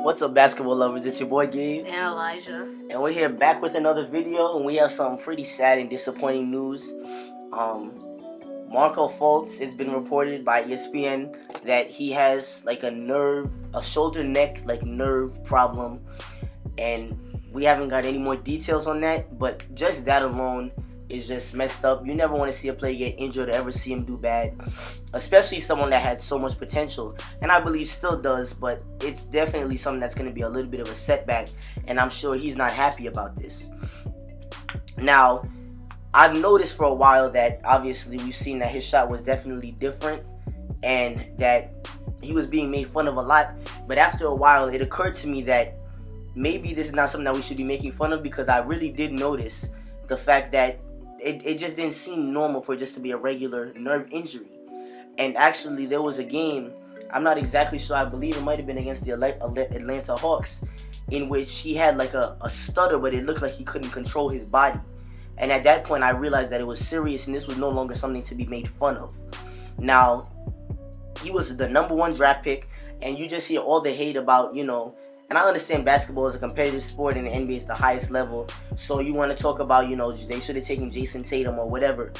What's up, basketball lovers? It's your boy Gabe and Elijah, and we're here back with another video, and we have some pretty sad and disappointing news. Markelle Fultz, it's been reported by ESPN that he has like a shoulder neck nerve problem, and we haven't got any more details on that, but just that alone is just messed up. You never want to see a player get injured or ever see him do bad, especially someone that had so much potential, and I believe still does, but it's definitely something that's going to be a little bit of a setback, and I'm sure he's not happy about this. Now, I've noticed for a while that obviously we've seen that his shot was definitely different and that he was being made fun of a lot, but after a while it occurred to me that maybe this is not something that we should be making fun of, because I really did notice the fact that it just didn't seem normal for it just to be a regular nerve injury. And actually there was a game, I'm not exactly sure, I believe it might have been against the Atlanta Hawks, in which he had like a stutter, but it looked like he couldn't control his body. And at that point I realized that it was serious and this was no longer something to be made fun of. Now, he was the #1 draft pick, and you just hear all the hate about, and I understand basketball is a competitive sport and the NBA is the highest level, so you want to talk about, they should have taken Jason Tatum or whatever,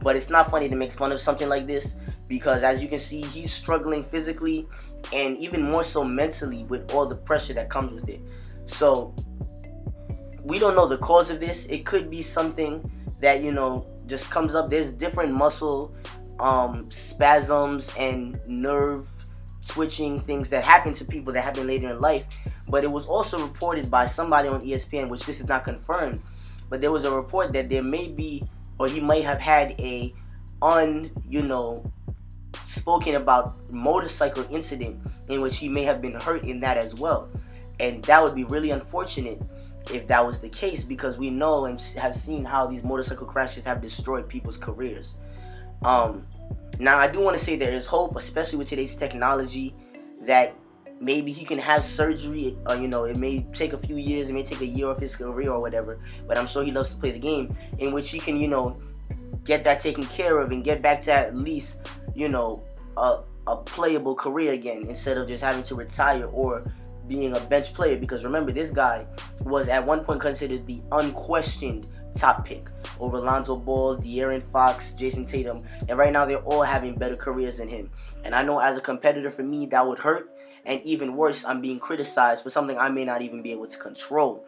but it's not funny to make fun of something like this, because as you can see, he's struggling physically and even more so mentally with all the pressure that comes with it. So we don't know the cause of this. It could be something that, just comes up. There's different muscle spasms and nerve switching things that happen to people that happen later in life. But it was also reported by somebody on ESPN, which this is not confirmed, but there was a report that there may be, or he might have had a spoken about motorcycle incident in which he may have been hurt in that as well. And that would be really unfortunate if that was the case, because we know and have seen how these motorcycle crashes have destroyed people's careers. Now, I do want to say there is hope, especially with today's technology, that maybe he can have surgery. It may take a few years, it may take a year of his career or whatever, but I'm sure he loves to play the game, in which he can, get that taken care of and get back to at least, a playable career again, instead of just having to retire or being a bench player. Because remember, this guy was at one point considered the unquestioned top pick over Lonzo Ball, De'Aaron Fox, Jason Tatum, and right now they're all having better careers than him. And I know as a competitor, for me, that would hurt, and even worse, I'm being criticized for something I may not even be able to control.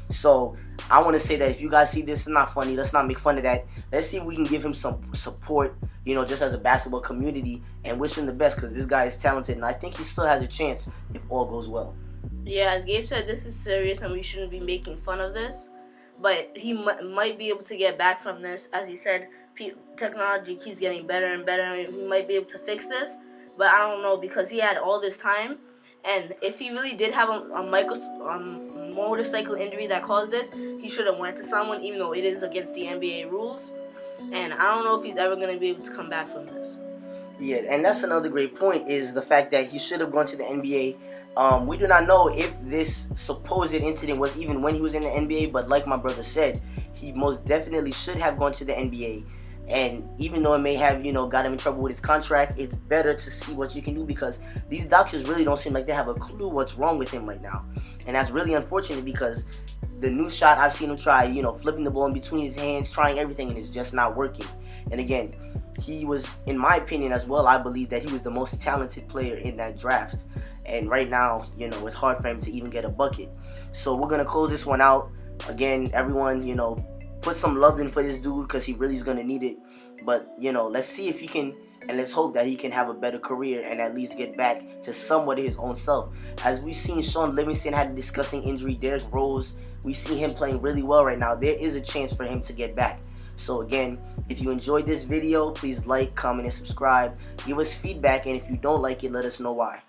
So I want to say that if you guys see this, it's not funny. Let's not make fun of that. Let's see if we can give him some support, just as a basketball community, and wish him the best, because this guy is talented, and I think he still has a chance if all goes well. Yeah, as Gabe said, this is serious and we shouldn't be making fun of this. But he might be able to get back from this. As he said, technology keeps getting better and better, and he might be able to fix this. But I don't know, because he had all this time. And if he really did have a motorcycle injury that caused this, he should have went to someone, even though it is against the NBA rules. And I don't know if he's ever going to be able to come back from this. Yeah, and that's another great point, is the fact that he should have gone to the NBA. We do not know if this supposed incident was even when he was in the NBA, but like my brother said, he most definitely should have gone to the NBA. And even though it may have, got him in trouble with his contract, it's better to see what you can do, because these doctors really don't seem like they have a clue what's wrong with him right now. And that's really unfortunate, because the new shot, I've seen him try, flipping the ball in between his hands, trying everything, and it's just not working. And again, he was, in my opinion as well, I believe that he was the most talented player in that draft. And right now, it's hard for him to even get a bucket. So we're going to close this one out. Again, everyone, put some love in for this dude, because he really is going to need it. But, let's see if he can, and let's hope that he can have a better career and at least get back to somewhat of his own self. As we've seen, Sean Livingston had a disgusting injury. Derrick Rose, we see him playing really well right now. There is a chance for him to get back. So again, if you enjoyed this video, please like, comment, and subscribe. Give us feedback, and if you don't like it, let us know why.